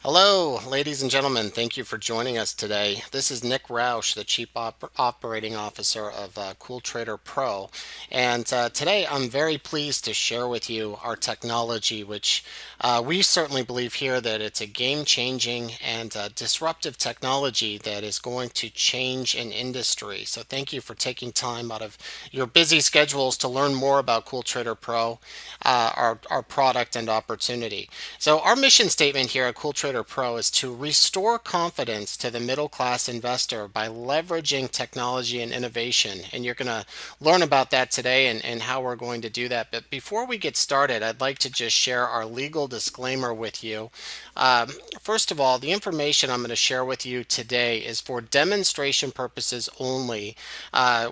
Hello, ladies and gentlemen. Thank you for joining us today. This is Nick Roush, the Chief Operating Officer of Cool Trader Pro. And today I'm very pleased to share with you our technology, which we certainly believe here that it's a game-changing and disruptive technology that is going to change an industry. So thank you for taking time out of your busy schedules to learn more about Cool Trader Pro, our product and opportunity. So our mission statement here at Cool Trader Pro is to restore confidence to the middle class investor by leveraging technology and innovation. And you're going to learn about that today and how we're going to do that. But before we get started, I'd like to just share our legal disclaimer with you. First of all, the information I'm going to share with you today is for demonstration purposes only.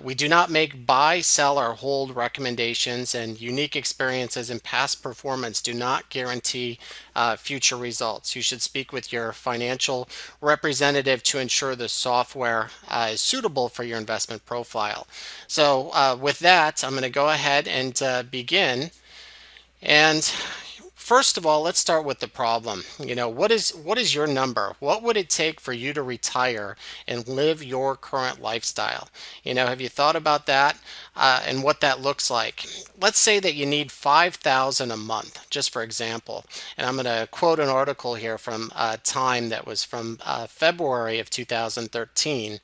We do not make buy, sell, or hold recommendations, and unique experiences and past performance do not guarantee future results. You should speak with your financial representative to ensure the software is suitable for your investment profile. So with that, I'm going to go ahead and begin. And first of all, let's start with the problem. What is your number? What would it take for you to retire and live your current lifestyle? Have you thought about that and what that looks like? Let's say that you need 5,000 a month, just for example. And I'm going to quote an article here from Time that was from February of 2013.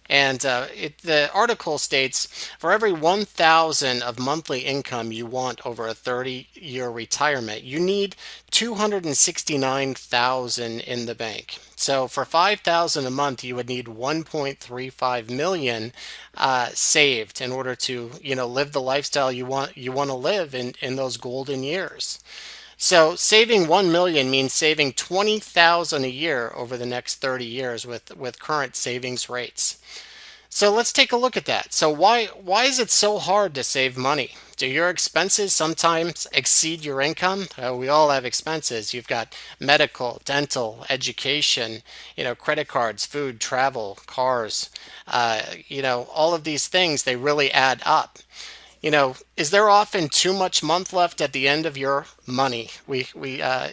And the article states, for every 1,000 of monthly income you want over a 30-year retirement, you need 269,000 in the bank. So for 5,000 a month, you would need 1.35 million saved in order to, live the lifestyle you want to live in those golden years. So saving 1 million means saving 20,000 a year over the next 30 years with current savings rates. So let's take a look at that. So why is it so hard to save money? Do your expenses sometimes exceed your income? We all have expenses. You've got medical, dental, education, credit cards, food, travel, cars, all of these things, they really add up. Is there often too much month left at the end of your money? Yeah,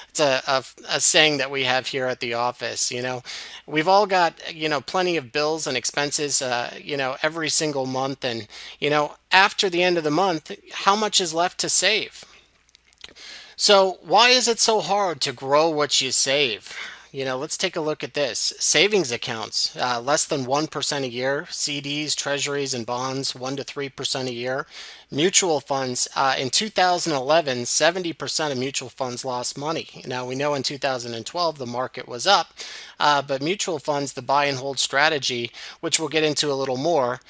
it's a saying that we have here at the office. We've all got, plenty of bills and expenses, every single month. And, after the end of the month, how much is left to save? So why is it so hard to grow what you save? Let's take a look at this. Savings accounts, less than 1% a year. CDs, treasuries, and bonds, 1 to 3% a year. Mutual funds, in 2011, 70% of mutual funds lost money. Now, we know in 2012 the market was up, but mutual funds, the buy and hold strategy, which we'll get into a little more,